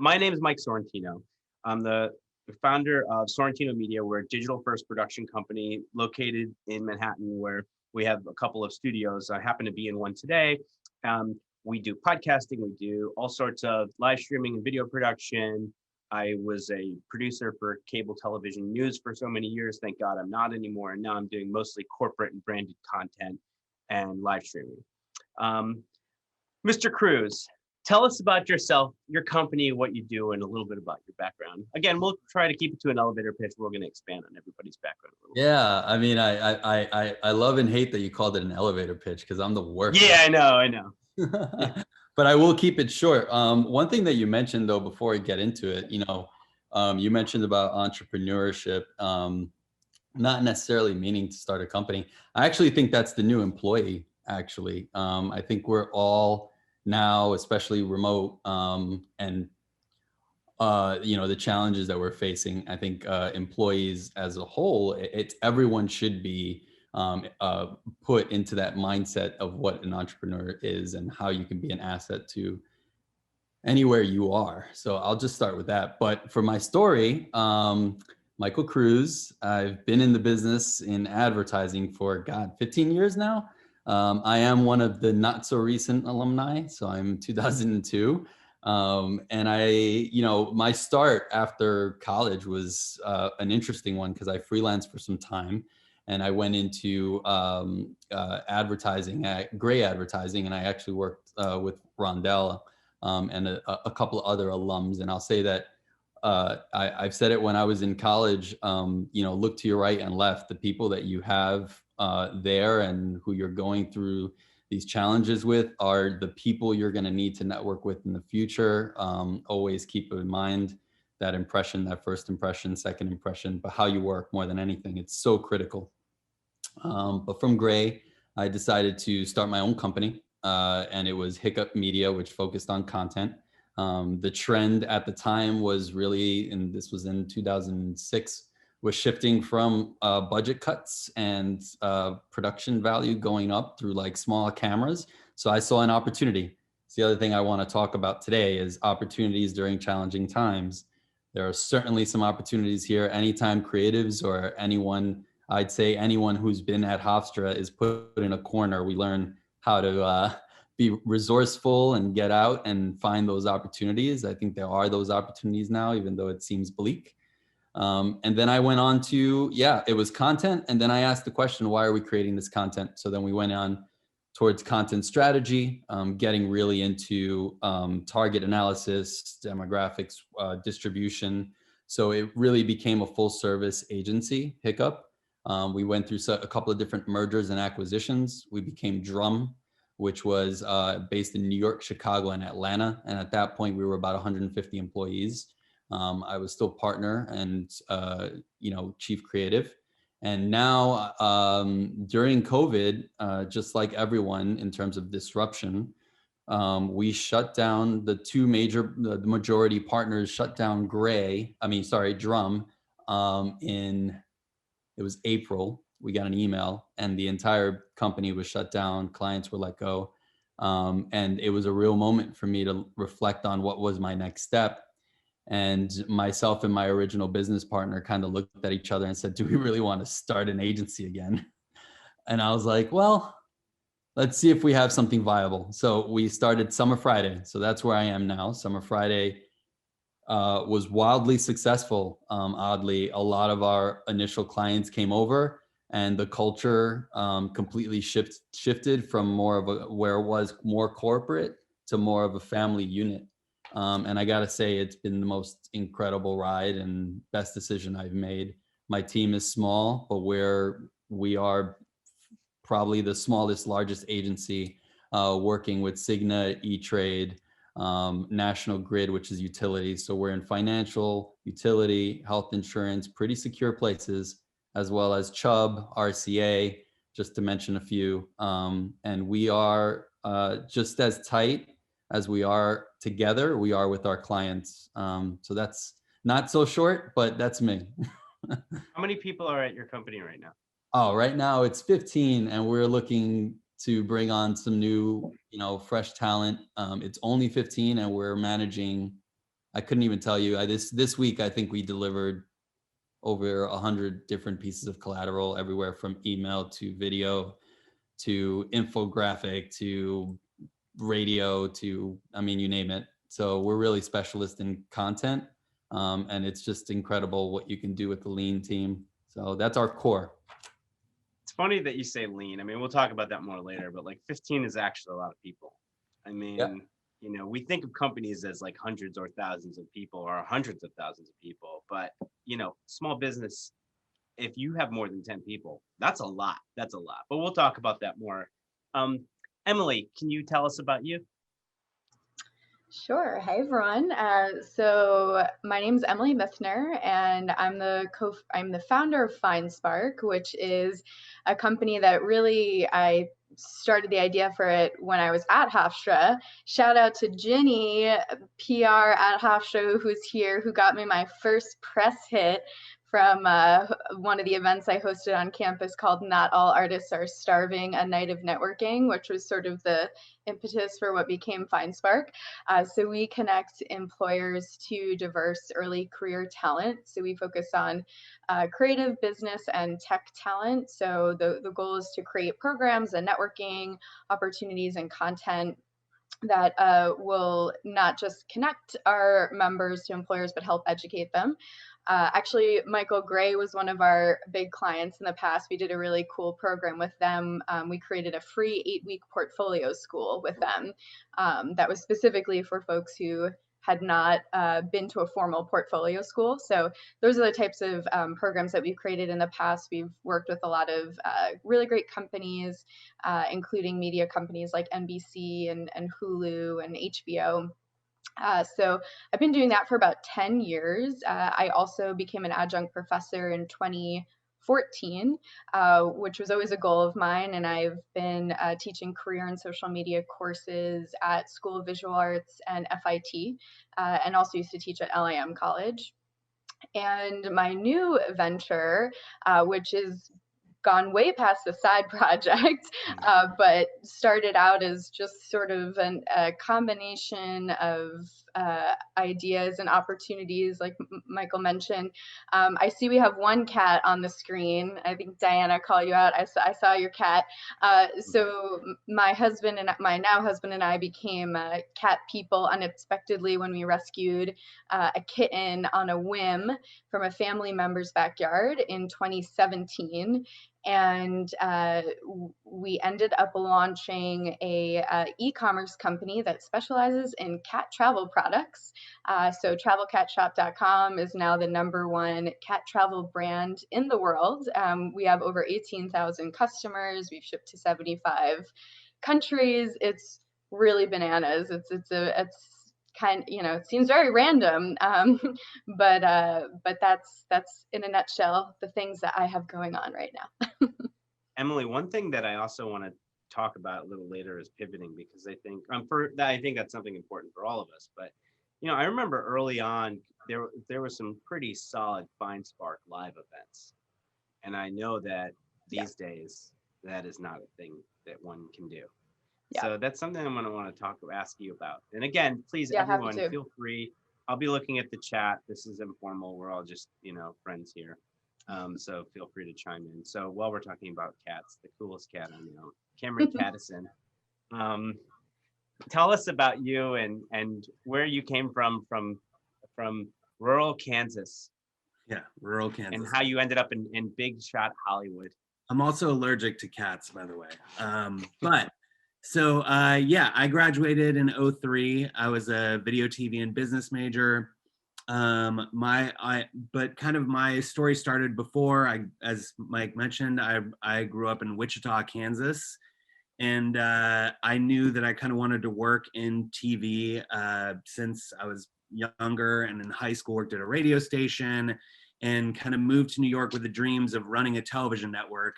My name is Mike Sorrentino. I'm the founder of Sorrentino Media. We're a digital first production company located in Manhattan where we have a couple of studios. I happen to be in one today. We do podcasting. We do all sorts of live streaming and video production. I was a producer for cable television news for so many years. Thank God I'm not anymore. And now I'm doing mostly corporate and branded content and live streaming. Mr. Cruz, tell us about yourself, your company, what you do, and a little bit about your background. Again, we'll try to keep it to an elevator pitch. We're going to expand on everybody's background a little bit. Yeah, I mean, I love and hate that you called it an elevator pitch because I'm the worst. Yeah, I know. But I will keep it short. One thing that you mentioned though, before we get into it, you mentioned about entrepreneurship, not necessarily meaning to start a company. I actually think that's the new employee, actually. I think we're all now, especially remote, and the challenges that we're facing. I think employees as a whole, everyone should be put into that mindset of what an entrepreneur is and how you can be an asset to anywhere you are. So I'll just start with that. But for my story, Michael Cruz, I've been in the business in advertising for 15 years now. I am one of the not so recent alumni. So I'm 2002. And my start after college was an interesting one because I freelanced for some time. And I went into advertising, gray advertising, and I actually worked with Rondell and a couple of other alums. And I'll say that I've said it when I was in college, look to your right and left, the people that you have there and who you're going through these challenges with are the people you're going to need to network with in the future. Always keep in mind that impression, that first impression, second impression, but how you work more than anything. It's so critical. But from Gray, I decided to start my own company, and it was Hiccup Media, which focused on content. The trend at the time was really, and this was in 2006, was shifting from budget cuts and production value going up through like small cameras. So I saw an opportunity. It's the other thing I want to talk about today is opportunities during challenging times. There are certainly some opportunities here. Anytime creatives or anyone, I'd say anyone who's been at Hofstra is put in a corner, we learn how to be resourceful and get out and find those opportunities. I think there are those opportunities now, even though it seems bleak. And then I went on to, it was content. And then I asked the question, why are we creating this content? So then we went on towards content strategy, getting really into target analysis, demographics, distribution. So it really became a full service agency, Hiccup. We went through a couple of different mergers and acquisitions. We became Drum, which was based in New York, Chicago, and Atlanta. And at that point, we were about 150 employees. I was still partner and, chief creative. And now during COVID, just like everyone in terms of disruption, we shut down the majority partners shut down Drum it was April. We got an email and the entire company was shut down. Clients were let go. And it was a real moment for me to reflect on what was my next step. And myself and my original business partner kind of looked at each other and said, do we really want to start an agency again? And I was like, well, let's see if we have something viable. So we started Summer Friday. So that's where I am now. Summer Friday was wildly successful. Oddly, a lot of our initial clients came over and the culture completely shifted from where it was more corporate to more of a family unit. And I got to say, it's been the most incredible ride and best decision I've made. My team is small, but we are probably the smallest, largest agency working with Cigna, E-Trade, National Grid, which is utility. So we're in financial, utility, health insurance, pretty secure places, as well as Chubb, RCA, just to mention a few. And we are just as tight as we are together, we are with our clients. So that's not so short, but that's me. How many people are at your company right now? Oh, right now it's 15 and we're looking to bring on some new, fresh talent. It's only 15 and we're managing I couldn't even tell you. This week, I think we delivered over 100 different pieces of collateral, everywhere from email to video to infographic to radio to, I mean, you name it. So we're really specialists in content. And it's just incredible what you can do with the lean team. So that's our core. It's funny that you say lean. I mean, we'll talk about that more later, but like 15 is actually a lot of people. I mean, Yeah. you know, we think of companies as like hundreds or thousands of people or hundreds of thousands of people, but you know, small business, if you have more than 10 people, that's a lot. That's a lot. But we'll talk about that more. Emily, can you tell us about you? Sure. Hey, everyone. So my name is Emily Miethner, and I'm the founder of FindSpark, which is a company that really I started the idea for it when I was at Hofstra. Shout out to Ginny, PR at Hofstra, who's here, who got me my first press hit from one of the events I hosted on campus called Not All Artists Are Starving, a Night of Networking, which was sort of the impetus for what became FindSpark. So we connect employers to diverse early career talent. So we focus on creative, business, and tech talent. So the goal is to create programs and networking opportunities and content that will not just connect our members to employers, but help educate them. Actually, Michael Gray was one of our big clients in the past. We did a really cool program with them. We created a free 8-week portfolio school with them that was specifically for folks who had not been to a formal portfolio school. So those are the types of programs that we've created in the past. We've worked with a lot of really great companies, including media companies like NBC and Hulu and HBO. So I've been doing that for about 10 years. I also became an adjunct professor in 2014, which was always a goal of mine. And I've been teaching career and social media courses at School of Visual Arts and FIT, and also used to teach at LIM College. And my new venture, which is gone way past the side project, but started out as just sort of a combination of ideas and opportunities, like Michael mentioned. I see we have one cat on the screen. I think Diana called you out. I saw your cat. So my now husband and I became cat people unexpectedly when we rescued a kitten on a whim from a family member's backyard in 2017. And we ended up launching a e-commerce company that specializes in cat travel products. So travelcatshop.com is now the #1 cat travel brand in the world. We have over 18,000 customers. We've shipped to 75 countries. It's really bananas. It's kind, it seems very random, but that's in a nutshell the things that I have going on right now. Emily, one thing that I also want to talk about a little later is pivoting, because I think I think that's something important for all of us. But I remember early on there was some pretty solid FindSpark live events, and I know that these days that is not a thing that one can do. Yeah. So that's something I'm going to want to ask you about. And again, please, everyone, feel free. I'll be looking at the chat. This is informal. We're all just, friends here. So feel free to chime in. So while we're talking about cats, the coolest cat I know, Cameron Kadison. Tell us about you and where you came from rural Kansas. Yeah, rural Kansas. And how you ended up in big shot Hollywood. I'm also allergic to cats, by the way. So I graduated in 2003. I was a video, TV, and business major. But kind of my story started before. As Mike mentioned, I grew up in Wichita, Kansas, and I knew that I kind of wanted to work in TV since I was younger, and in high school worked at a radio station, and kind of moved to New York with the dreams of running a television network.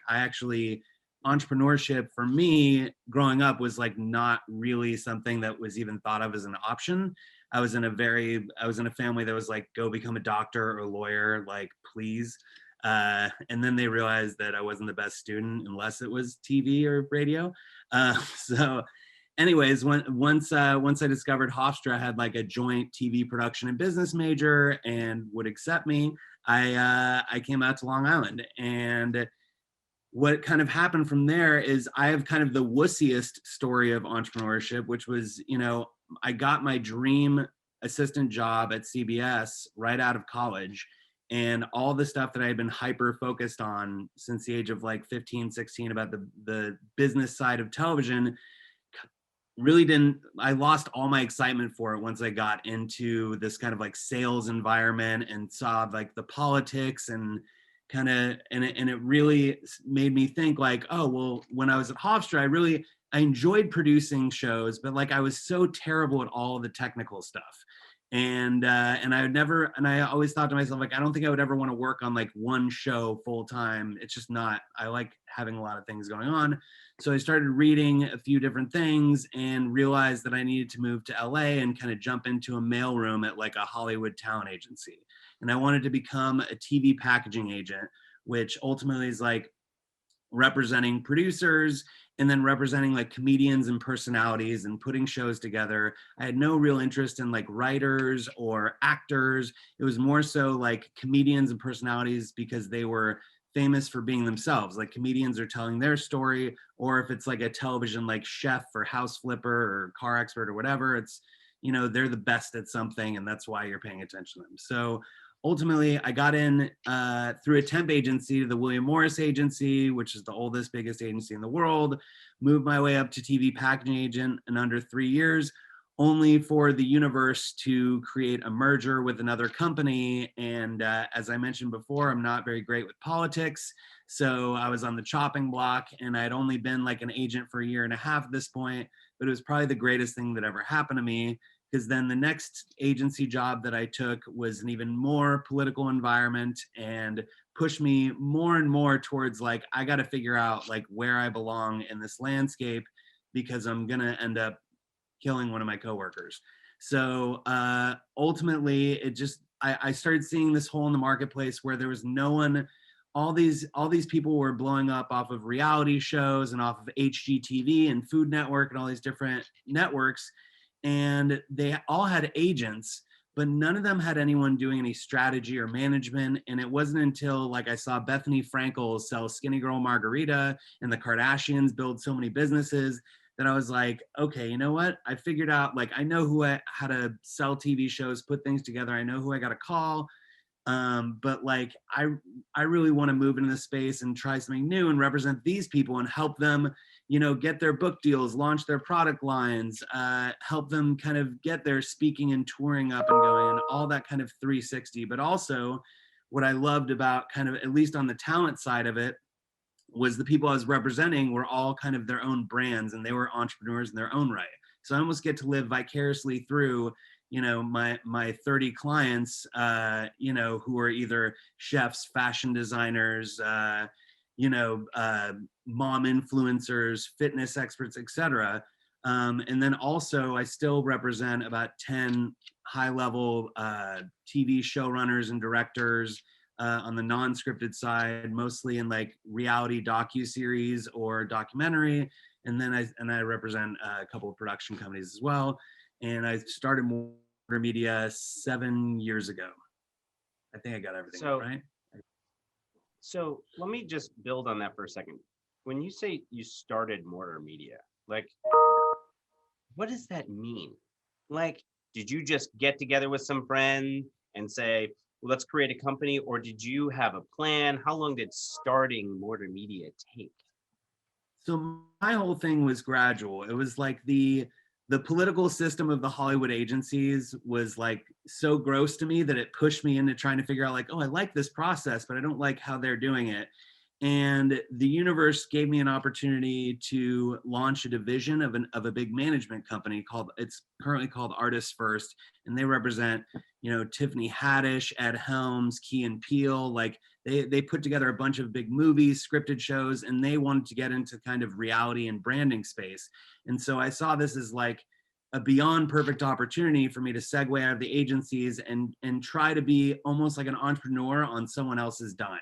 Entrepreneurship for me growing up was like not really something that was even thought of as an option. I was in a family that was like, go become a doctor or a lawyer, like, please. And then they realized that I wasn't the best student unless it was TV or radio. So anyways, once I discovered Hofstra had like a joint TV production and business major and would accept me, I came out to Long Island. And what kind of happened from there is I have kind of the wussiest story of entrepreneurship, which was, I got my dream assistant job at CBS right out of college. And all the stuff that I had been hyper focused on since the age of like 15, 16 about the business side of television really didn't, I lost all my excitement for it once I got into this kind of like sales environment and saw like the politics and kind of, and it really made me think like, oh, well, when I was at Hofstra, I enjoyed producing shows, but like I was so terrible at all the technical stuff. And I always thought to myself, like, I don't think I would ever want to work on like one show full time. It's just not, I like having a lot of things going on. So I started reading a few different things and realized that I needed to move to LA and kind of jump into a mailroom at like a Hollywood talent agency. And I wanted to become a TV packaging agent, which ultimately is like representing producers and then representing like comedians and personalities and putting shows together. I had no real interest in like writers or actors. It was more so like comedians and personalities because they were famous for being themselves. Like comedians are telling their story, or if it's like a television like chef or house flipper or car expert or whatever, it's, they're the best at something and that's why you're paying attention to them. So ultimately, I got in through a temp agency to the William Morris Agency, which is the oldest, biggest agency in the world, moved my way up to TV packaging agent in under 3 years, only for the universe to create a merger with another company. And as I mentioned before, I'm not very great with politics. So I was on the chopping block and I'd only been like an agent for 1.5 years at this point, but it was probably the greatest thing that ever happened to me. Because then the next agency job that I took was an even more political environment and pushed me more and more towards like, I got to figure out like where I belong in this landscape because I'm going to end up killing one of my coworkers. So ultimately, I started seeing this hole in the marketplace where there was no one. All these people were blowing up off of reality shows and off of HGTV and Food Network and all these different networks. And they all had agents, but none of them had anyone doing any strategy or management. And it wasn't until like I saw Bethany Frankel sell Skinny Girl Margarita and the Kardashians build so many businesses that I was like, okay, you know what? I figured out, like, I know how to sell TV shows, put things together. I know who I got to call. But like, I really want to move into this space and try something new and represent these people and help them, get their book deals, launch their product lines, help them kind of get their speaking and touring up and going and all that kind of 360. But also what I loved about kind of, at least on the talent side of it, was the people I was representing were all kind of their own brands and they were entrepreneurs in their own right. So I almost get to live vicariously through, my 30 clients, who are either chefs, fashion designers, mom influencers, fitness experts, etc. And then also I still represent about 10 high-level TV showrunners and directors on the non-scripted side, mostly in like reality docu-series or documentary. And then I represent a couple of production companies as well. And I started Mortar Media 7 years ago. I think I got everything right. So let me just build on that for a second. When you say you started Mortar Media, like, what does that mean? Like, did you just get together with some friend and say, well, let's create a company, or did you have a plan? How long did starting Mortar Media take? So my whole thing was gradual. It was like the political system of the Hollywood agencies was like so gross to me that it pushed me into trying to figure out like, oh, I like this process, but I don't like how they're doing it. And the universe gave me an opportunity to launch a division of a big management company it's currently called Artists First. And they represent, Tiffany Haddish, Ed Helms, Key and Peele. Like they put together a bunch of big movies, scripted shows, and they wanted to get into kind of reality and branding space. And so I saw this as like a beyond perfect opportunity for me to segue out of the agencies and try to be almost like an entrepreneur on someone else's dime.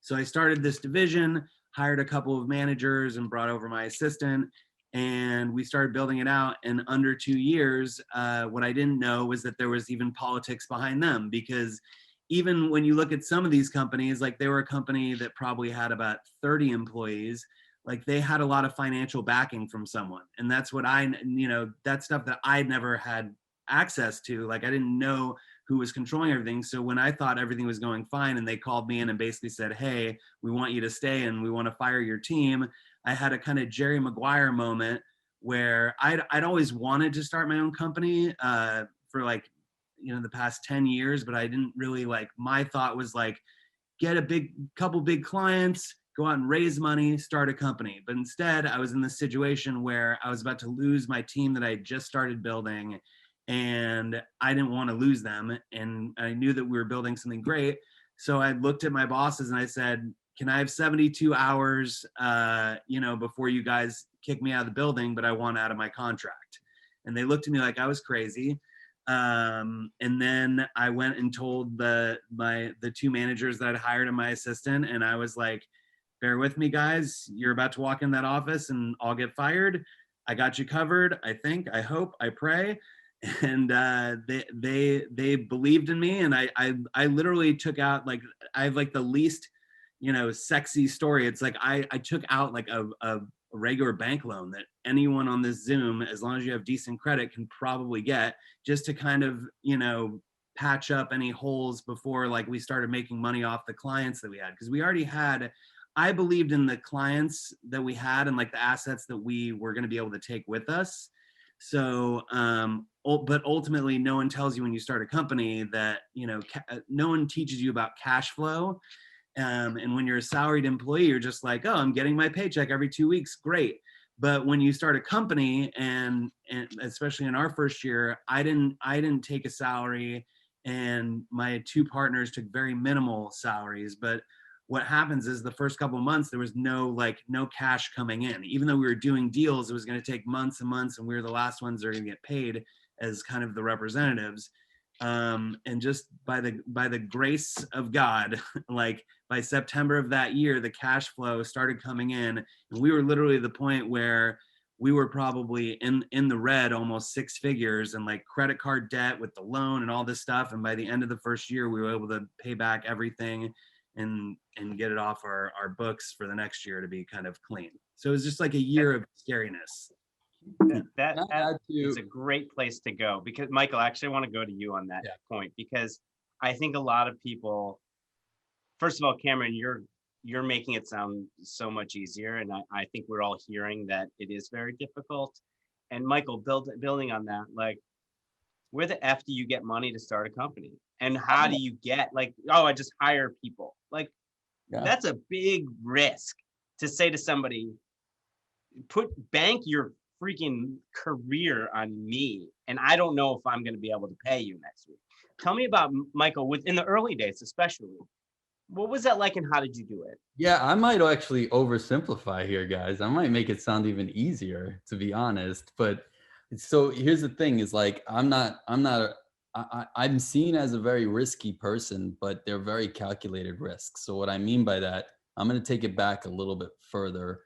So I started this division, hired a couple of managers and brought over my assistant. And we started building it out. And under 2 years, what I didn't know was that there was even politics behind them, because even when you look at some of these companies, like they were a company that probably had about 30 employees, like they had a lot of financial backing from someone. And that's what that's stuff that I never had access to. Like I didn't know who was controlling everything. So when I thought everything was going fine and they called me in and basically said, hey, we want you to stay and we want to fire your team, I had a kind of Jerry Maguire moment where I'd always wanted to start my own company for like, the past 10 years, but I didn't really my thought was like, get a couple big clients, go out and raise money, start a company. But instead I was in this situation where I was about to lose my team that I had just started building, and I didn't want to lose them. And I knew that we were building something great. So I looked at my bosses and I said, can I have 72 hours, before you guys kick me out of the building, but I want out of my contract? And they looked at me like I was crazy. And then I went and told the two managers that I'd hired and my assistant, and I was like, bear with me guys, you're about to walk in that office and I'll get fired. I got you covered. I think, I hope, I pray. And they believed in me. And I literally took out, I have the least, sexy story. It's like, I took out a regular bank loan that anyone on this Zoom, as long as you have decent credit, can probably get, just to kind of, patch up any holes before we started making money off the clients that we had. Because we already had, I believed in the clients that we had and the assets that we were going to be able to take with us. So, but ultimately no one tells you when you start a company that, no one teaches you about cash flow. And when you're a salaried employee, you're just like, oh, I'm getting my paycheck every 2 weeks. Great. But when you start a company, and especially in our first year, I didn't take a salary, and my two partners took very minimal salaries. But what happens is the first couple of months, there was no cash coming in. Even though we were doing deals, it was going to take months and months, and we were the last ones that are going to get paid as kind of the representatives. And just by the grace of God, by September of that year, the cash flow started coming in, and we were literally at the point where we were probably in the red, almost six figures, and credit card debt with the loan and all this stuff. And by the end of the first year, we were able to pay back everything and get it off our books for the next year to be kind of clean. So it was just a year of scariness. That is a great place to go, because Michael, actually I want to go to you on that point, because I think a lot of people, first of all, Cameron, you're making it sound so much easier, and I think we're all hearing that it is very difficult. And Michael, building on that, where the F do you get money to start a company? And how do you get I just hire people? That's a big risk to say to somebody, bank your freaking career on me, and I don't know if I'm going to be able to pay you next week. Tell me about, Michael, in the early days especially, what was that like and how did you do it? Yeah, I might actually oversimplify here, guys. I might make it sound even easier, to be honest. But so here's the thing: is I'm seen as a very risky person, but they're very calculated risks. So what I mean by that, I'm going to take it back a little bit further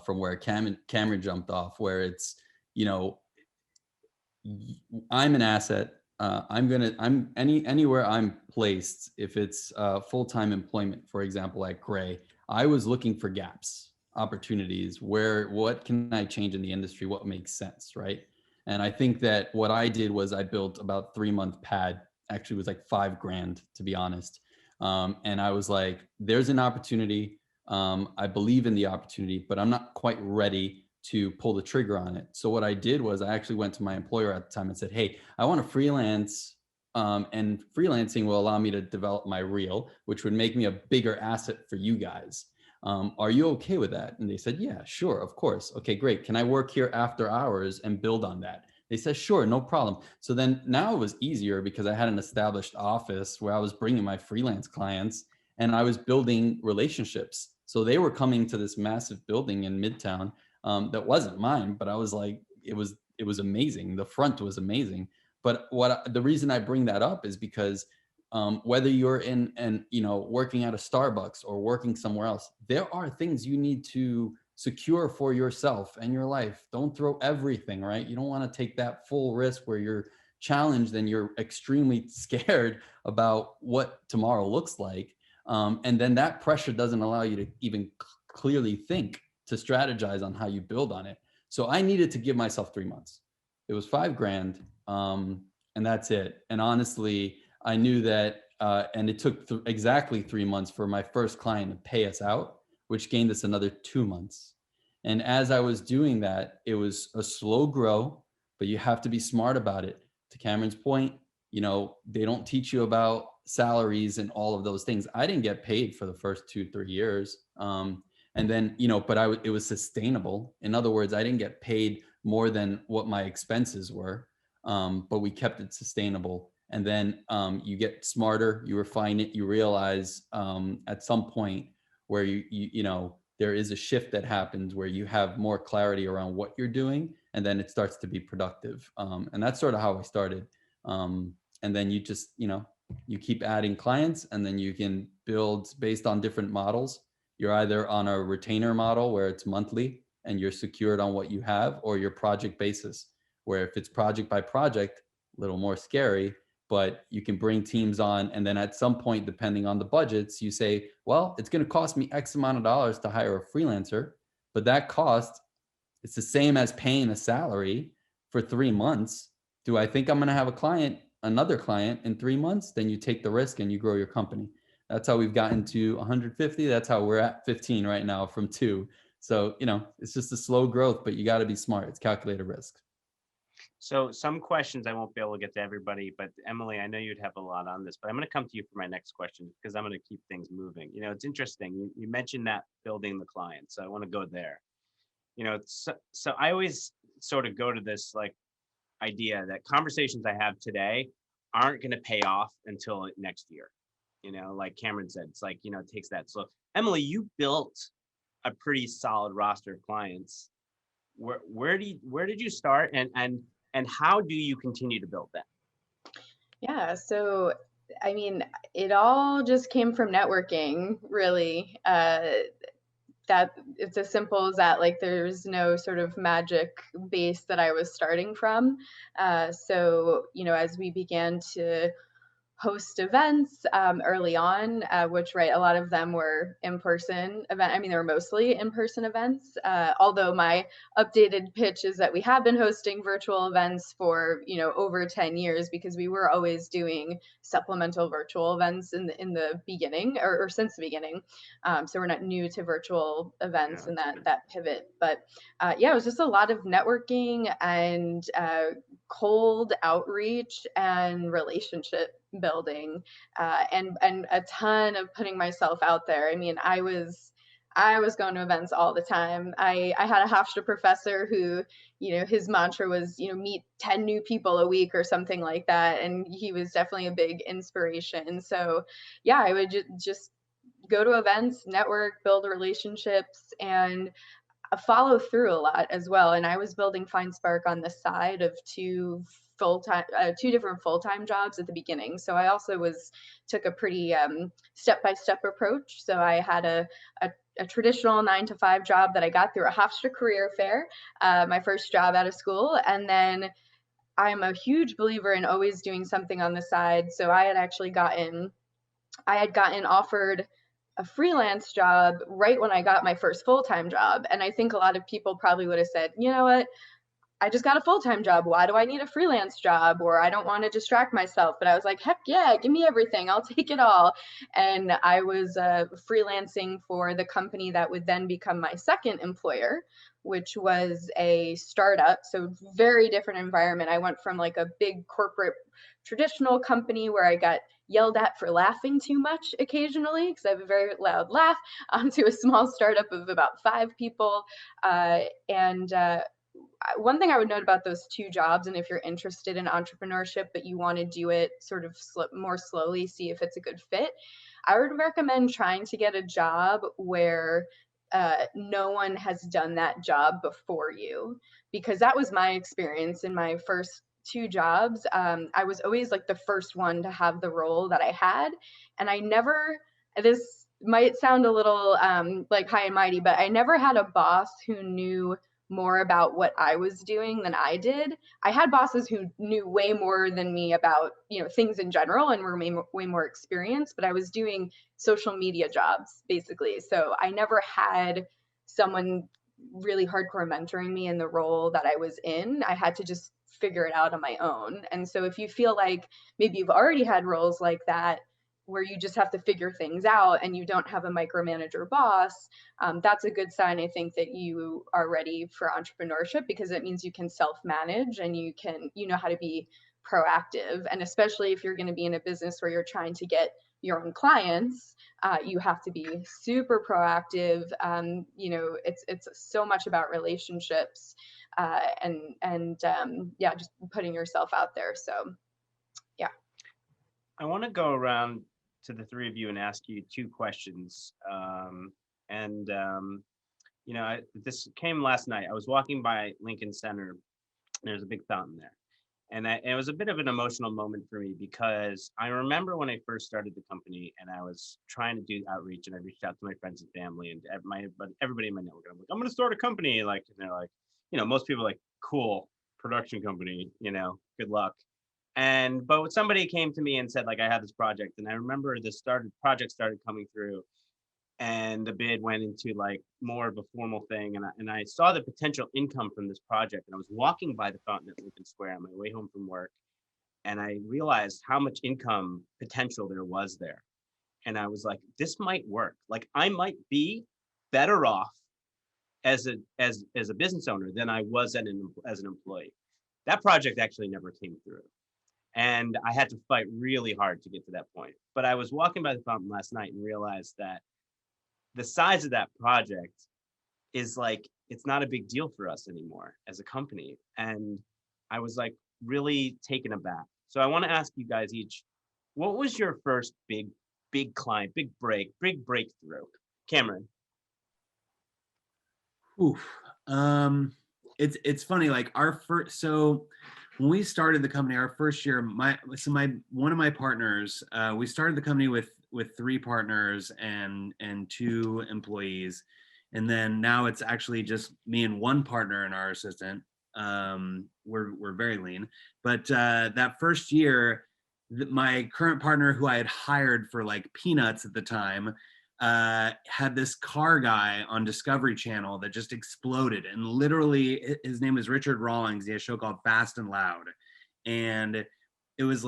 from where Cameron jumped off, where it's, I'm an asset. Anywhere I'm placed, if it's full-time employment, for example, at Gray, I was looking for gaps, opportunities, what can I change in the industry? What makes sense, right? And I think that what I did was I built about 3-month pad. Actually, it was $5,000, to be honest. And I was like, there's an opportunity. I believe in the opportunity, but I'm not quite ready to pull the trigger on it. So what I did was I actually went to my employer at the time and said, hey, I want to freelance, and freelancing will allow me to develop my reel, which would make me a bigger asset for you guys. Are you okay with that? And they said, yeah, sure, of course. Okay, great. Can I work here after hours and build on that? They said, sure, no problem. So then now it was easier because I had an established office where I was bringing my freelance clients and I was building relationships. So they were coming to this massive building in Midtown that wasn't mine, but I was like, it was amazing. The front was amazing. But the reason I bring that up is because whether you're working at a Starbucks or working somewhere else, there are things you need to secure for yourself and your life. Don't throw everything, right? You don't want to take that full risk where you're challenged and you're extremely scared about what tomorrow looks like. And then that pressure doesn't allow you to even clearly think, to strategize on how you build on it. So I needed to give myself 3 months. It was $5,000, and that's it. And honestly, I knew that, and it took exactly 3 months for my first client to pay us out, which gained us another 2 months. And as I was doing that, it was a slow grow, but you have to be smart about it. To Cameron's point, you know, they don't teach you about salaries and all of those things. I didn't get paid for the first 2-3 years. And then, you know, but it was sustainable. In other words, I didn't get paid more than what my expenses were, but we kept it sustainable. And then you get smarter, you refine it, you realize at some point where you know, there is a shift that happens where you have more clarity around what you're doing, and then it starts to be productive. And that's sort of how I started. And then you just, you know, you keep adding clients, and then you can build based on different models. You're either on a retainer model where it's monthly and you're secured on what you have, or your project basis, where if it's project by project, a little more scary, but you can bring teams on. And then at some point, depending on the budgets, you say, well, it's going to cost me X amount of dollars to hire a freelancer, but that cost, it's the same as paying a salary for 3 months. Do I think I'm going to have another client in 3 months? Then you take the risk and you grow your company. That's how we've gotten to 150. That's how we're at 15 right now from 2. So, you know, it's just a slow growth, but you got to be smart. It's calculated risk. So some questions I won't be able to get to everybody, but Emily, I know you'd have a lot on this, but I'm going to come to you for my next question because I'm going to keep things moving. You know, it's interesting. You mentioned that building the client. So I want to go there. You know, so I always sort of go to this like idea that conversations I have today aren't going to pay off until next year. You know, like Cameron said, it's like, you know, it takes that. So Emily, you built a pretty solid roster of clients. Where did you start, and how do you continue to build them? Yeah, so I mean, it all just came from networking, really. That it's as simple as that. Like, there's no sort of magic base that I was starting from. So, you know, as we began to host events early on, which, right, a lot of them were in-person event. I mean, they were mostly in-person events, although my updated pitch is that we have been hosting virtual events for, you know, over 10 years, because we were always doing supplemental virtual events in the beginning, or since the beginning. So we're not new to virtual events, and that pivot. But yeah, it was just a lot of networking and cold outreach and relationship building, and a ton of putting myself out there. I mean, I was going to events all the time. I had a Hofstra professor who, you know, his mantra was, you know, meet 10 new people a week or something like that, and he was definitely a big inspiration. So yeah, I would just go to events, network, build relationships, and follow through a lot as well. And I was building FindSpark on the side of two different full-time jobs at the beginning. So I also took a pretty step-by-step approach. So I had a traditional 9-to-5 job that I got through a Hofstra career fair, my first job out of school. And then I'm a huge believer in always doing something on the side. So I had gotten offered a freelance job right when I got my first full-time job. And I think a lot of people probably would have said, you know what, I just got a full-time job. Why do I need a freelance job? Or I don't want to distract myself. But I was like, heck yeah, give me everything. I'll take it all. And I was freelancing for the company that would then become my second employer, which was a startup. So very different environment. I went from like a big corporate traditional company where I got yelled at for laughing too much occasionally, because I have a very loud laugh, to a small startup of about 5 people. One thing I would note about those 2 jobs, and if you're interested in entrepreneurship but you want to do it sort of more slowly, see if it's a good fit, I would recommend trying to get a job where no one has done that job before you, because that was my experience in my first 2 jobs. I was always like the first one to have the role that I had, and I never, this might sound a little like high and mighty, but I never had a boss who knew more about what I was doing than I did. I had bosses who knew way more than me about, things in general and were way more experienced, but I was doing social media jobs basically. So I never had someone really hardcore mentoring me in the role that I was in. I had to just figure it out on my own. And so if you feel like maybe you've already had roles like that, where you just have to figure things out and you don't have a micromanager boss, that's a good sign, I think, that you are ready for entrepreneurship, because it means you can self-manage and you know how to be proactive. And especially if you're going to be in a business where you're trying to get your own clients, you have to be super proactive. It's so much about relationships and just putting yourself out there. So yeah. I want to go around to the three of you and ask you two questions. This came last night. I was walking by Lincoln Center. There's a big fountain there. And it was a bit of an emotional moment for me, because I remember when I first started the company and I was trying to do outreach, and I reached out to my friends and family and everybody in my network. I'm like, I'm going to start a company. And they're like, most people are like, cool, production company, good luck. But somebody came to me and said, like, I had this project, and I remember project started coming through, and the bid went into like more of a formal thing, and I saw the potential income from this project, and I was walking by the fountain at Lincoln Square on my way home from work, and I realized how much income potential there was there, and I was like, this might work. Like, I might be better off as a business owner than I was as an employee. That project actually never came through. And I had to fight really hard to get to that point. But I was walking by the fountain last night and realized that the size of that project is like, it's not a big deal for us anymore as a company. And I was like really taken aback. So I want to ask you guys each, what was your first big client, big breakthrough? Cameron. Oof. It's funny, like so when we started the company, our first year, one of my partners, we started the company with 3 partners and 2 employees, and then now it's actually just me and 1 partner and our assistant. We're very lean, but that first year, my current partner, who I had hired for like peanuts at the time, had this car guy on Discovery Channel that just exploded. And literally, his name is Richard Rawlings. He has a show called Fast and Loud. And it was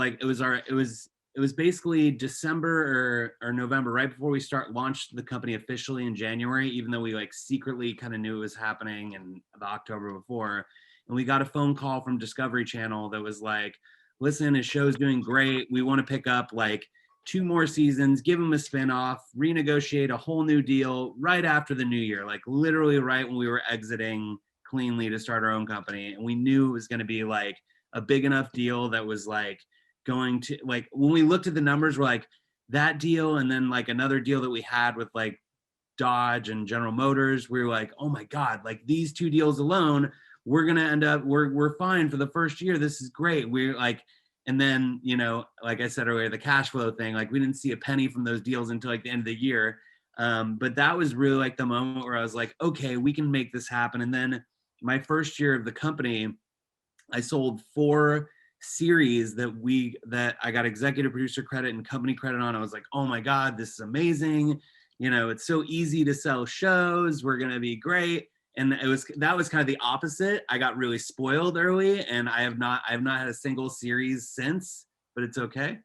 basically December or November, right before we launched the company officially in January, even though we like secretly kind of knew it was happening in the October before. And we got a phone call from Discovery Channel that was like, listen, his show's doing great. We want to pick up like 2 more seasons, give him a spinoff, renegotiate a whole new deal right after the new year, like literally right when we were exiting cleanly to start our own company. And we knew it was going to be like a big enough deal that was like going to, like, when we looked at the numbers, we're like, that deal and then like another deal that we had with like Dodge and General Motors, we were like, oh my God, like these 2 deals alone, we're going to end up, we're fine for the first year. This is great. We're like, and then, like I said earlier, the cash flow thing, like we didn't see a penny from those deals until like the end of the year. But that was really like the moment where I was like, okay, we can make this happen. And then my first year of the company, I sold 4 series that I got executive producer credit and company credit on. I was like, oh my God, this is amazing. It's so easy to sell shows. We're going to be great. And that was kind of the opposite. I got really spoiled early, and I have not had a single series since, but it's okay.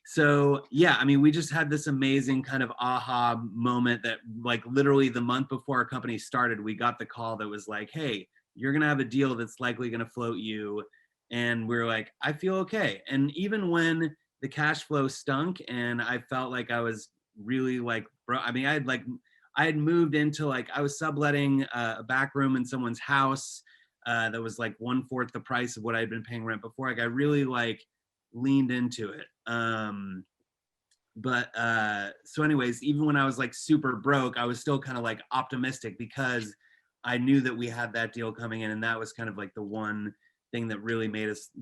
So yeah, I mean, we just had this amazing kind of aha moment that like literally the month before our company started, we got the call that was like, hey, you're going to have a deal that's likely going to float you. And we're like, I feel okay. And even when the cash flow stunk and I felt like I was really like, I mean, I had moved into like, I was subletting a back room in someone's house that was like 1/4 the price of what I had been paying rent before. Like I really like leaned into it. So anyways, even when I was like super broke, I was still kind of like optimistic because I knew that we had that deal coming in, and that was kind of like the one thing that really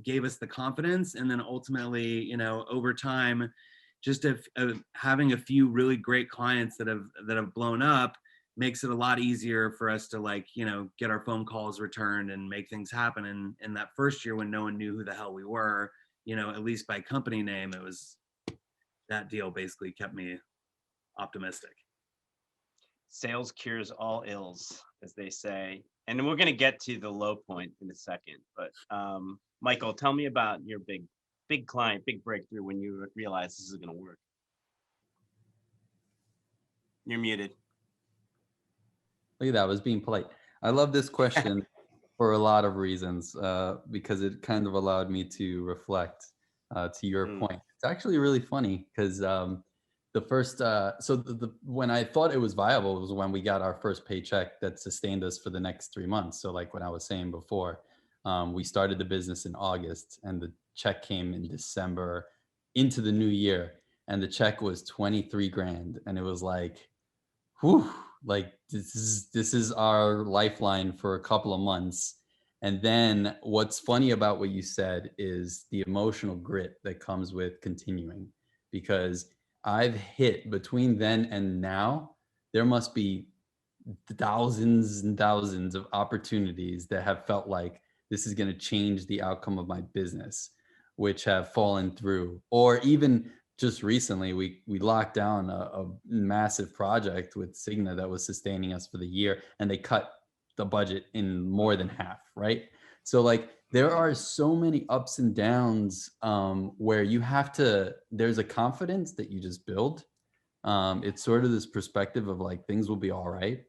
gave us the confidence. And then ultimately, over time, just having a few really great clients that have blown up makes it a lot easier for us to, like, you know, get our phone calls returned and make things happen. And in that first year when no one knew who the hell we were, you know, at least by company name, it was, that deal basically kept me optimistic. Sales cures all ills, as they say. And we're going to get to the low point in a second. But Michael, tell me about your big client, big breakthrough when you realized this is going to work. You're muted. Look at that, I was being polite. I love this question for a lot of reasons, because it kind of allowed me to reflect to your point. It's actually really funny because the first, when I thought it was viable was when we got our first paycheck that sustained us for the next 3 months. So like what I was saying before, we started the business in August and the check came in December into the new year, and the check was 23 grand. And it was like, whew, like this is our lifeline for a couple of months. And then what's funny about what you said is the emotional grit that comes with continuing, because I've hit between then and now, there must be thousands and thousands of opportunities that have felt like this is going to change the outcome of my business, which have fallen through. Or even just recently, we locked down a massive project with Cigna that was sustaining us for the year, and they cut the budget in more than half, right? So like there are so many ups and downs where you have to, there's a confidence that you just build. It's sort of this perspective of like, things will be all right.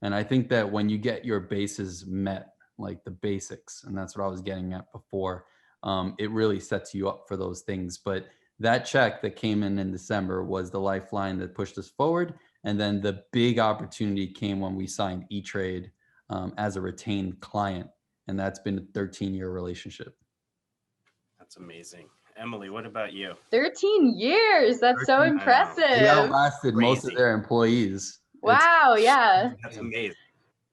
And I think that when you get your bases met, like the basics, and that's what I was getting at before, it really sets you up for those things. But that check that came in December was the lifeline that pushed us forward. And then the big opportunity came when we signed E-Trade as a retained client. And that's been a 13-year relationship. That's amazing. Emily, what about you? 13 years. That's so impressive. They outlasted most of their employees. Wow. Yeah. That's amazing.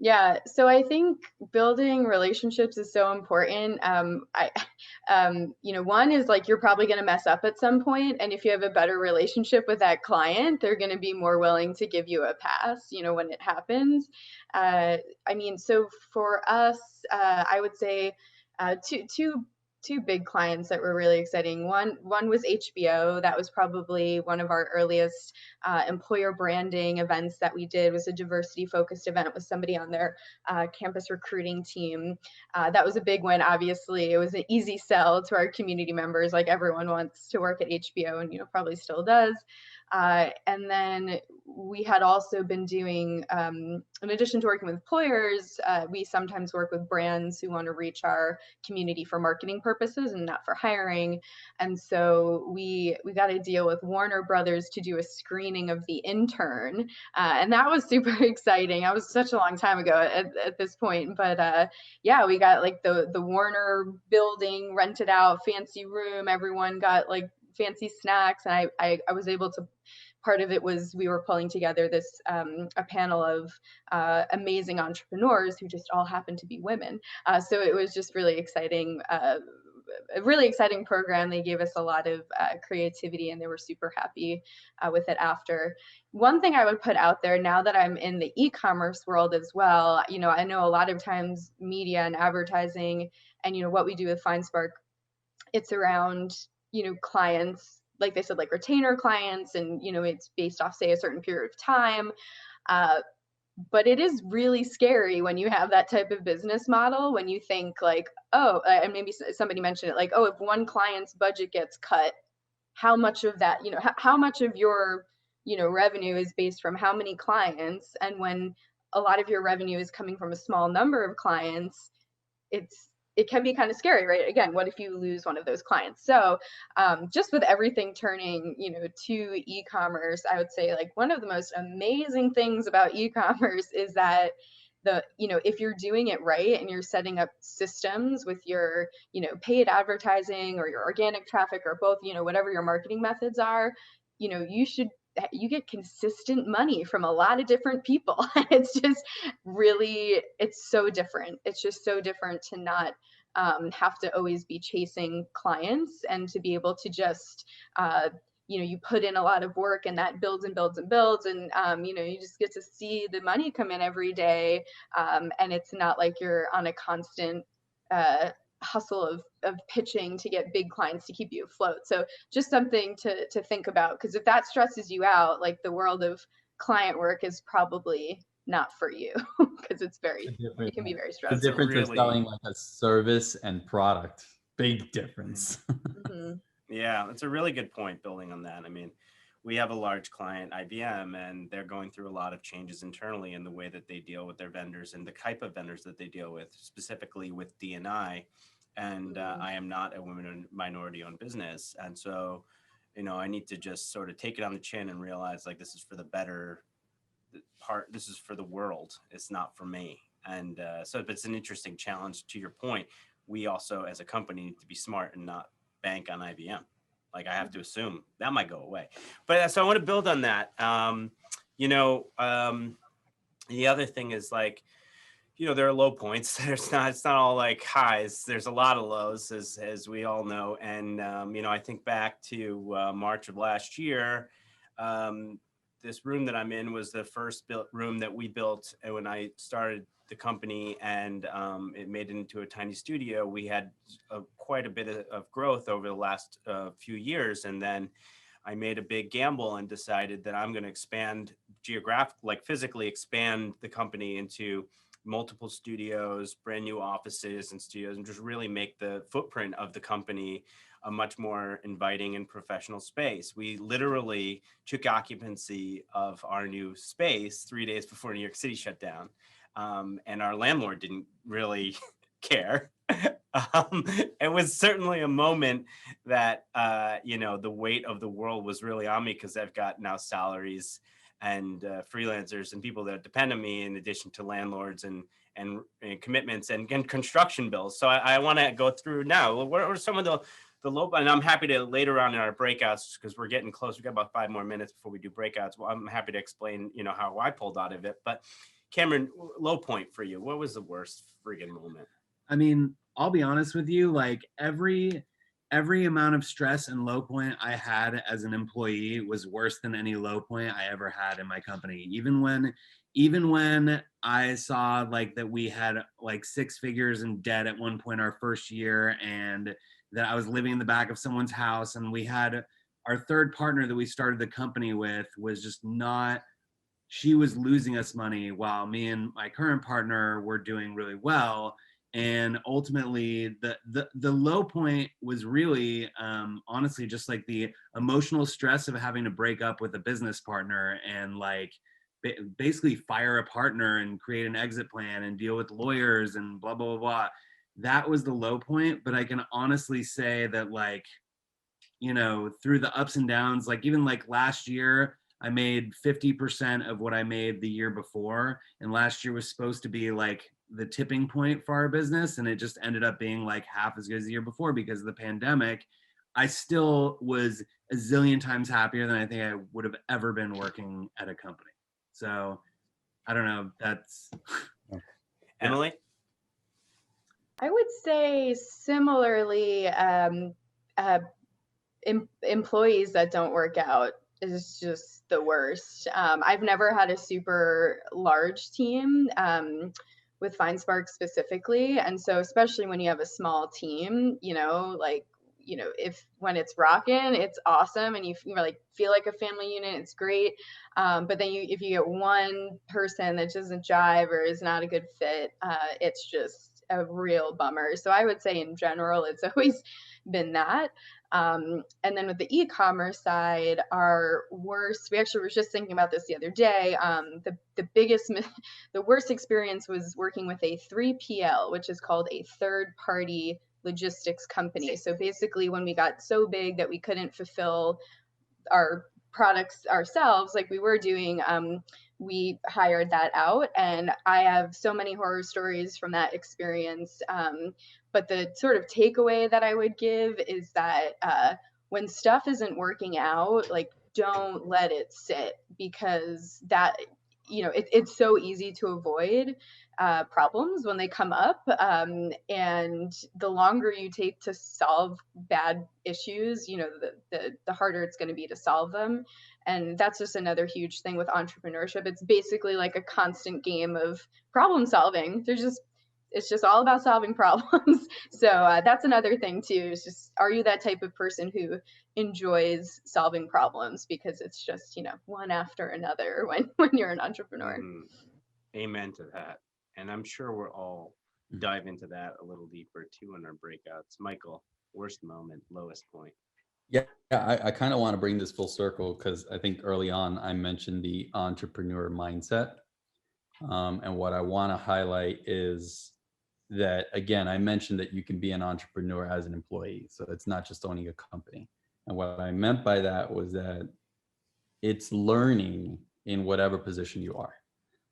Yeah. So I think building relationships is so important. One is like, you're probably going to mess up at some point. And if you have a better relationship with that client, they're going to be more willing to give you a pass, when it happens. So for us, I would say two big clients that were really exciting. One was HBO. That was probably one of our earliest employer branding events that we did. It was a diversity focused event with somebody on their campus recruiting team. That was a big one. Obviously, it was an easy sell to our community members. Like, everyone wants to work at HBO, and probably still does. And then we had also been doing, in addition to working with employers, we sometimes work with brands who want to reach our community for marketing purposes and not for hiring. And so we got a deal with Warner Brothers to do a screening of The Intern. And that was super exciting. I was such a long time ago at this point, but yeah, we got like the Warner building rented out, fancy room. Everyone got like fancy snacks, and I was able to, part of it was we were pulling together this a panel of amazing entrepreneurs who just all happened to be women. So it was just really exciting, a really exciting program. They gave us a lot of creativity, and they were super happy with it after. One thing I would put out there, now that I'm in the e-commerce world as well, I know a lot of times media and advertising and what we do with FindSpark, it's around clients, like they said, like retainer clients, and it's based off, say, a certain period of time. But it is really scary when you have that type of business model, when you think like, oh, and maybe somebody mentioned it, like, oh, if one client's budget gets cut, how much of that, how much of your revenue is based from how many clients? And when a lot of your revenue is coming from a small number of clients, it can be kind of scary, right? Again, what if you lose one of those clients? So just with everything turning, to e-commerce, I would say like one of the most amazing things about e-commerce is that if you're doing it right and you're setting up systems with your, paid advertising or your organic traffic or both, whatever your marketing methods are, you get consistent money from a lot of different people. It's just really, it's so different. It's just so different to not have to always be chasing clients, and to be able to just you put in a lot of work and that builds and builds and builds. And, you just get to see the money come in every day. And it's not like you're on a constant hustle of pitching to get big clients to keep you afloat. So just something to think about, because if that stresses you out, like the world of client work is probably not for you, because it can be very The stressful. difference is really- selling like a service and product. Big difference. Mm-hmm. Yeah, that's a really good point, building on that. I mean, we have a large client, IBM, and they're going through a lot of changes internally in the way that they deal with their vendors and the type of vendors that they deal with, specifically with D&I. And I am not a women and minority-owned business. And so, I need to just sort of take it on the chin and realize, like, this is for the better part. This is for the world. It's not for me. And so it's an interesting challenge. To your point, we also, as a company, need to be smart and not bank on IBM. Like, I have to assume that might go away. But so I want to build on that. The other thing is, like, there are low points. It's not all like highs. There's a lot of lows, as we all know. And, I think back to March of last year. This room that I'm in was the first built room that we built when I started the company, and it made it into a tiny studio. We had quite a bit of growth over the last few years. And then I made a big gamble and decided that I'm going to expand physically expand the company into multiple studios, brand new offices and studios, and just really make the footprint of the company a much more inviting and professional space. We literally took occupancy of our new space 3 days before New York City shut down. And our landlord didn't really care. It was certainly a moment that, the weight of the world was really on me, because I've got now salaries and freelancers and people that depend on me, in addition to landlords and commitments and construction bills. So I want to go through now. What are some of the low, and I'm happy to later on in our breakouts, because we're getting close. We've got about 5 more minutes before we do breakouts. Well, I'm happy to explain, how I pulled out of it. But Cameron, low point for you. What was the worst friggin' moment? I mean, I'll be honest with you, like every amount of stress and low point I had as an employee was worse than any low point I ever had in my company. Even when I saw like that we had like 6 figures in debt at one point our first year, and that I was living in the back of someone's house, and we had our third partner that we started the company with was just not, she was losing us money while me and my current partner were doing really well. And ultimately the low point was really honestly just like the emotional stress of having to break up with a business partner and like basically fire a partner and create an exit plan and deal with lawyers and blah, blah, blah, blah. That was the low point. But I can honestly say that, like, through the ups and downs, like even like last year, I made 50% of what I made the year before. And last year was supposed to be like the tipping point for our business. And it just ended up being like half as good as the year before because of the pandemic. I still was a zillion times happier than I think I would have ever been working at a company. So I don't know. That's Emily? I would say similarly, employees that don't work out is just the worst. I've never had a super large team with FindSpark specifically. And so especially when you have a small team, if when it's rocking, it's awesome. And you feel like a family unit, it's great. But then if you get one person that doesn't jive or is not a good fit, it's just a real bummer. So I would say in general, it's always been that. And then with the e-commerce side, our worst, we actually were just thinking about this the other day. The worst experience was working with a 3PL, which is called a third party logistics company. So basically when we got so big that we couldn't fulfill our products ourselves like we were doing, we hired that out. And I have so many horror stories from that experience. But the sort of takeaway that I would give is that when stuff isn't working out, like don't let it sit, because that it's so easy to avoid problems when they come up. And the longer you take to solve bad issues, the harder it's going to be to solve them. And that's just another huge thing with entrepreneurship. It's basically like a constant game of problem solving. It's just all about solving problems. So that's another thing too, is just, are you that type of person who enjoys solving problems? Because it's just, one after another when you're an entrepreneur. Amen to that. And I'm sure we'll all dive into that a little deeper too in our breakouts. Michael, worst moment, lowest point. Yeah, I kind of want to bring this full circle because I think early on I mentioned the entrepreneur mindset. And what I want to highlight is that, again, I mentioned that you can be an entrepreneur as an employee. So it's not just owning a company. And what I meant by that was that it's learning in whatever position you are.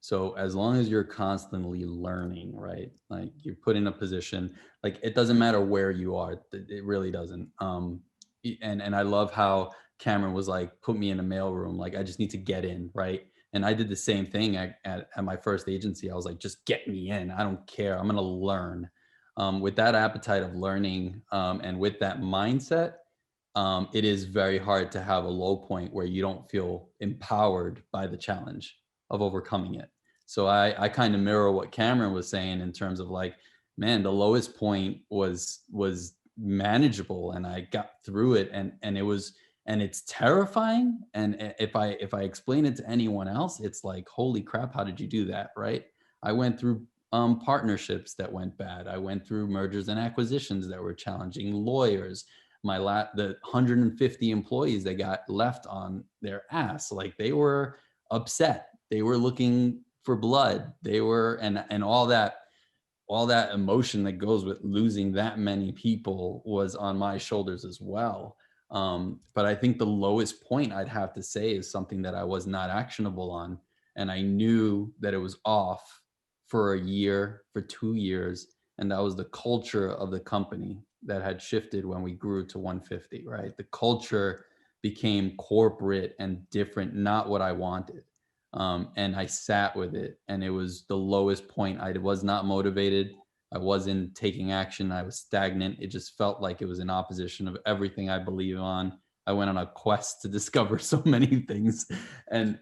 So as long as you're constantly learning, right? Like you're put in a position, like it doesn't matter where you are. It really doesn't. And I love how Cameron was like, put me in a mailroom. Like I just need to get in, right? And I did the same thing at my first agency. I was like, just get me in. I don't care. I'm going to learn. With that appetite of learning and with that mindset, it is very hard to have a low point where you don't feel empowered by the challenge of overcoming it. So I kind of mirror what Cameron was saying in terms of like, man, the lowest point was manageable and I got through it and it's terrifying. And if I explain it to anyone else, it's like, holy crap, how did you do that? Right. I went through partnerships that went bad. I went through mergers and acquisitions that were challenging, lawyers, the 150 employees that got left on their ass. Like they were upset. They were looking for blood. They were, and all that emotion that goes with losing that many people was on my shoulders as well. But I think the lowest point I'd have to say is something that I was not actionable on. And I knew that it was off for a year, for 2 years. And that was the culture of the company that had shifted when we grew to 150, right? The culture became corporate and different, not what I wanted. And I sat with it and it was the lowest point. I was not motivated. I wasn't taking action. I was stagnant. It just felt like it was in opposition of everything I believe on. I went on a quest to discover so many things. And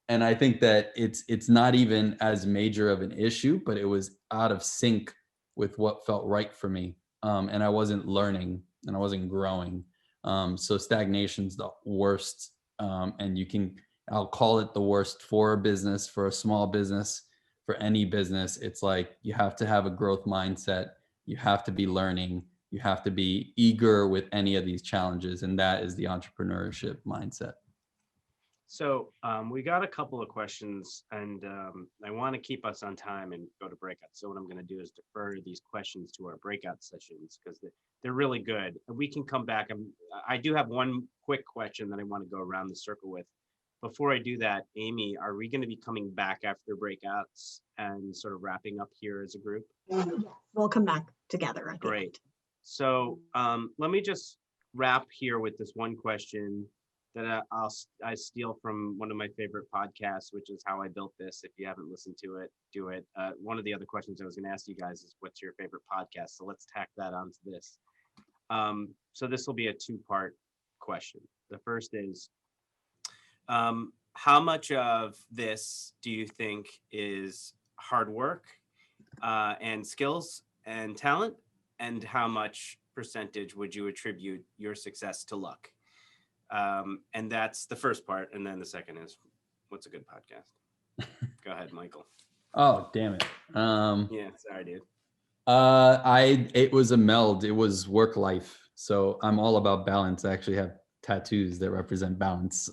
I think that it's not even as major of an issue, but it was out of sync with what felt right for me. And I wasn't learning and I wasn't growing. So stagnation's the worst. And I'll call it the worst for a business, for a small business, for any business. It's like you have to have a growth mindset. You have to be learning. You have to be eager with any of these challenges. And that is the entrepreneurship mindset. So we got a couple of questions and I want to keep us on time and go to breakout. So what I'm going to do is defer these questions to our breakout sessions because they're really good. And we can come back. I do have one quick question that I want to go around the circle with. Before I do that, Amy, are we going to be coming back after breakouts and sort of wrapping up here as a group? Yes, we'll come back together. Great. So let me just wrap here with this one question that I steal from one of my favorite podcasts, which is How I Built This. If you haven't listened to it, do it. One of the other questions I was going to ask you guys is, what's your favorite podcast? So let's tack that onto this. So this will be a two-part question. The first is, how much of this do you think is hard work and skills and talent? And how much percentage would you attribute your success to luck? And that's the first part. And then the second is, what's a good podcast? Go ahead, Michael. Oh, damn it. Yeah, sorry, dude. It was a meld. It was work life. So I'm all about balance. I actually have tattoos that represent balance.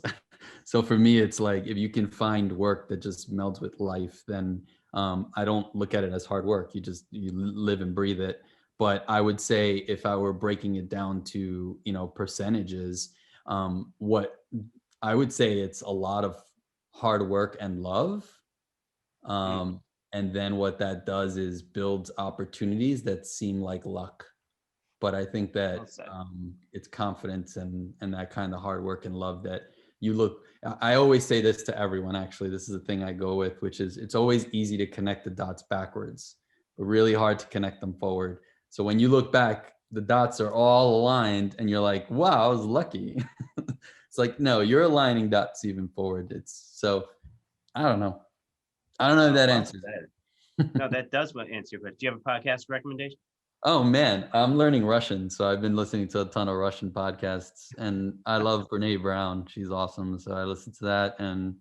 So for me, it's like, if you can find work that just melds with life, then I don't look at it as hard work. You live and breathe it. But I would say if I were breaking it down to, percentages, what I would say it's a lot of hard work and love. And then what that does is builds opportunities that seem like luck. But I think that it's confidence and that kind of hard work and love that I always say this to everyone, actually. This is the thing I go with, which is it's always easy to connect the dots backwards, but really hard to connect them forward. So when you look back, the dots are all aligned and you're like, wow, I was lucky. It's like, no, you're aligning dots even forward. So I don't know. I don't know if that answers it. No, that does answer your question. Do you have a podcast recommendation? Oh man, I'm learning Russian, so I've been listening to a ton of Russian podcasts, and I love Brene Brown. She's awesome, so I listen to that. And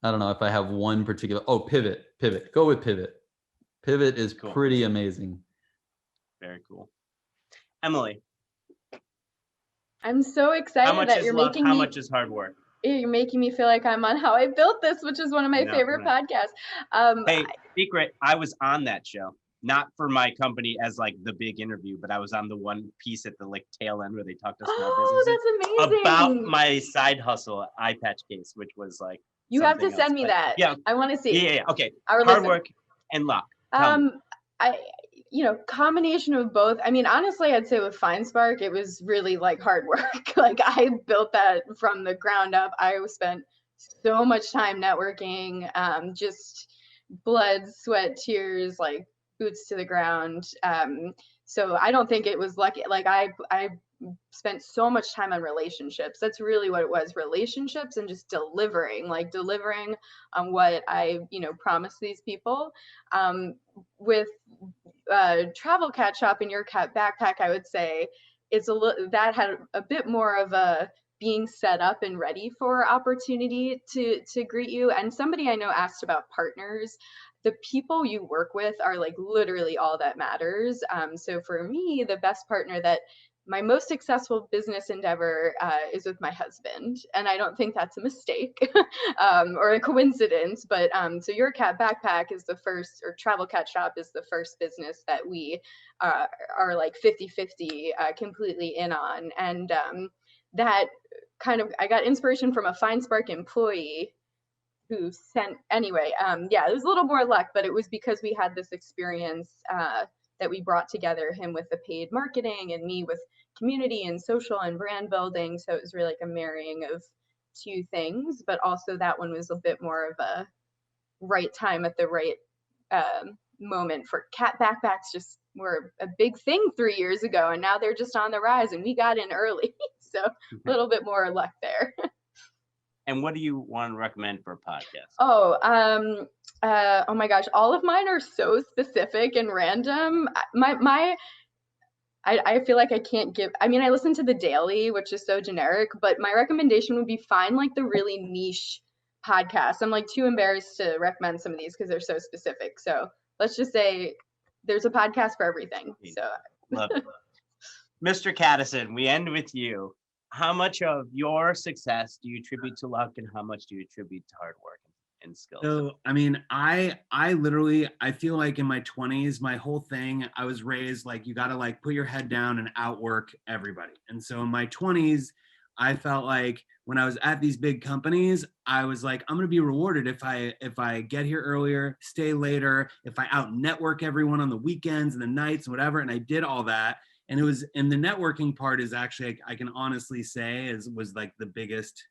I don't know if I have one particular. Oh, Pivot. Go with Pivot. Pivot is Cool. Pretty amazing. Very cool. Emily, I'm so excited that you're making me. How much is hard work? You're making me feel like I'm on How I Built This, which is one of my favorite podcasts. Hey, secret, I was on that show. Not for my company as like the big interview, but I was on the one piece at the like tail end where they talked to small businesses. That's amazing. About my side hustle eye patch case, which was like you have to send me that. Yeah, I want to see. Yeah. Okay. Hard work and luck. Combination of both. I mean, honestly, I'd say with FindSpark, it was really like hard work. Like I built that from the ground up. I spent so much time networking, just blood, sweat, tears, like boots to the ground. So I don't think it was lucky. Like I spent so much time on relationships. That's really what it was, relationships and just delivering on what I, promised these people. With Travel Cat Shop and Your Cat Backpack, I would say that had a bit more of a being set up and ready for opportunity to greet you. And somebody I know asked about partners. The people you work with are like literally all that matters. So for me, the best partner my most successful business endeavor is with my husband. And I don't think that's a mistake or a coincidence, but so Your Cat Backpack is the first, or Travel Cat Shop is the first business that we are like 50-50 completely in on. And that kind of, I got inspiration from a FindSpark employee who sent, anyway, it was a little more luck, but it was because we had this experience that we brought together, him with the paid marketing and me with community and social and brand building. So it was really like a marrying of two things, but also that one was a bit more of a right time at the right moment. For cat backpacks just were a big thing 3 years ago, and now they're just on the rise and we got in early. So a little bit more luck there. And what do you want to recommend for a podcast? Oh my gosh, all of mine are so specific and random. I feel like I can't give, I mean, I listen to The Daily, which is so generic, but my recommendation would be find like the really niche podcasts. I'm like too embarrassed to recommend some of these because they're so specific. So let's just say there's a podcast for everything. So love it. Mr. Kadison, we end with you. How much of your success do you attribute to luck, and how much do you attribute to hard work and skills? So, I mean, I literally, I feel like in my 20s, my whole thing, I was raised like, you got to like put your head down and outwork everybody. And so in my 20s, I felt like when I was at these big companies, I was like, I'm going to be rewarded if I get here earlier, stay later, if I out network everyone on the weekends and the nights and whatever. And I did all that. And the networking part is actually, I can honestly say was like the biggest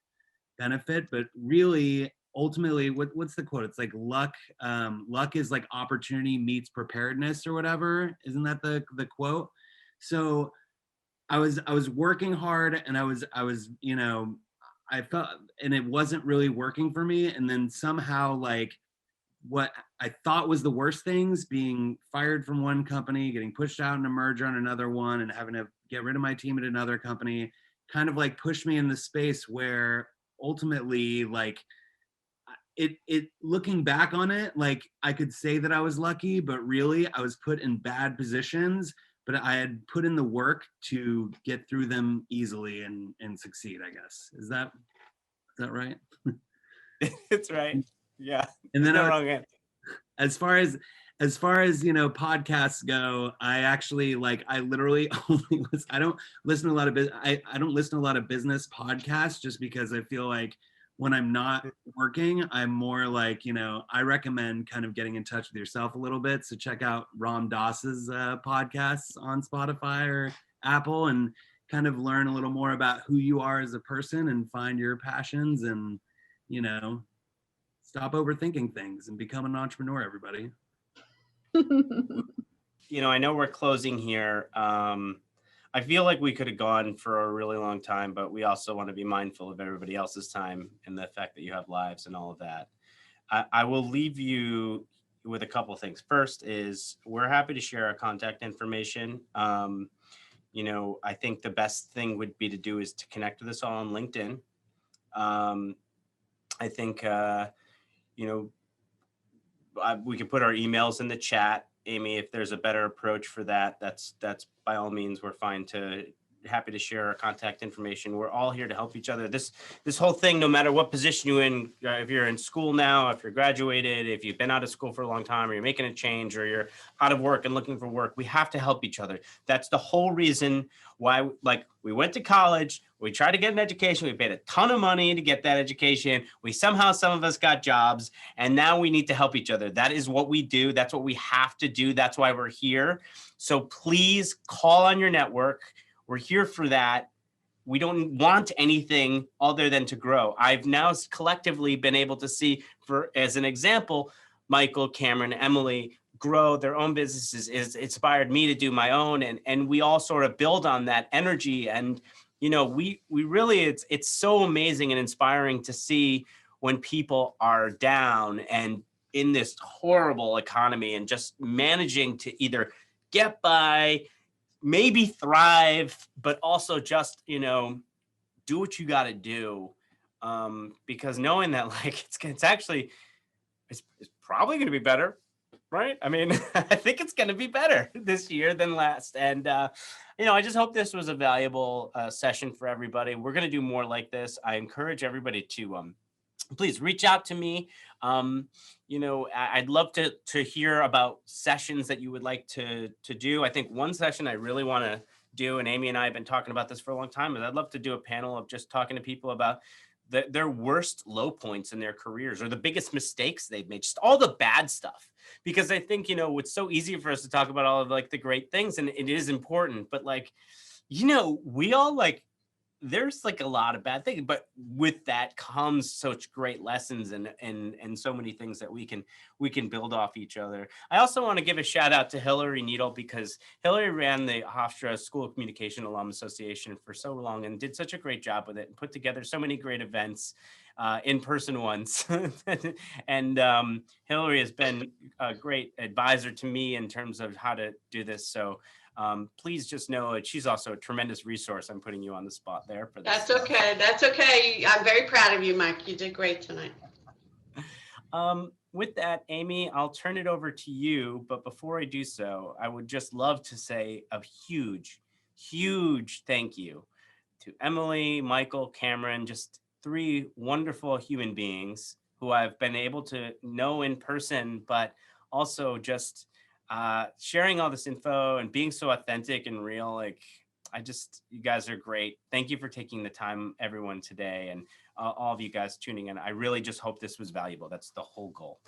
benefit, but really ultimately, what's the quote? It's like luck is like opportunity meets preparedness or whatever. Isn't that the quote? So I was working hard, and I was, I felt, and it wasn't really working for me. And then somehow like what I thought was the worst things, being fired from one company, getting pushed out in a merger on another one, and having to get rid of my team at another company, kind of like pushed me in the space where ultimately like it looking back on it, like I could say that I was lucky, but really I was put in bad positions, but I had put in the work to get through them easily and succeed, I guess. Is that right? It's right. Yeah. And then wrong answer. As far as podcasts go, I literally only I don't listen to a lot of I don't listen to a lot of business podcasts, just because I feel like when I'm not working, I'm more like, I recommend kind of getting in touch with yourself a little bit. So check out Ram Dass's podcasts on Spotify or Apple, and kind of learn a little more about who you are as a person and find your passions and, you know, stop overthinking things and become an entrepreneur, everybody. You know, I know we're closing here. I feel like we could have gone for a really long time, but we also want to be mindful of everybody else's time and the fact that you have lives and all of that. I will leave you with a couple of things. First is we're happy to share our contact information. You know, I think the best thing would be to do is to connect with us all on LinkedIn. I think, you know, we can put our emails in the chat. Amy, if there's a better approach for that, that's by all means, we're happy to share our contact information. We're all here to help each other. This whole thing, no matter what position you're in, if you're in school now, if you're graduated, if you've been out of school for a long time, or you're making a change, or you're out of work and looking for work, we have to help each other. That's the whole reason why, like, we went to college, we tried to get an education, we paid a ton of money to get that education. Some of us got jobs, and now we need to help each other. That is what we do. That's what we have to do. That's why we're here. So please call on your network. We're here for that. We don't want anything other than to grow. I've now collectively been able to see, as an example, Michael, Cameron, Emily grow their own businesses. It's inspired me to do my own, and we all sort of build on that energy. And you know, we really, it's so amazing and inspiring to see when people are down and in this horrible economy and just managing to either get by, maybe thrive, but also just, you know, do what you got to do. Because knowing that, like, it's actually, it's probably going to be better, right? I mean, I think it's going to be better this year than last. And, you know, I just hope this was a valuable session for everybody. We're going to do more like this. I encourage everybody to please reach out to me. You know, I'd love to hear about sessions that you would like to do. I think one session I really want to do, and Amy and I have been talking about this for a long time, is I'd love to do a panel of just talking to people about their worst low points in their careers, or the biggest mistakes they've made, just all the bad stuff. Because I think, you know, it's so easy for us to talk about all of, like, the great things, and it is important, but, like, you know, we all, like, there's, like, a lot of bad things, but with that comes such great lessons and so many things that we can build off each other. I also want to give a shout out to Hillary Needle, because Hillary ran the Hofstra School of Communication Alum Association for so long and did such a great job with it and put together so many great events, in-person ones. And Hillary has been a great advisor to me in terms of how to do this. So please just know that she's also a tremendous resource. I'm putting you on the spot there for this. That's okay. That's okay. I'm very proud of you, Mike. You did great tonight. With that, Amy, I'll turn it over to you. But before I do so, I would just love to say a huge, huge thank you to Emily, Michael, Cameron, just three wonderful human beings who I've been able to know in person, but also just sharing all this info and being so authentic and real. Like, you guys are great. Thank you for taking the time, everyone, today, and all of you guys tuning in. I really just hope this was valuable. That's the whole goal.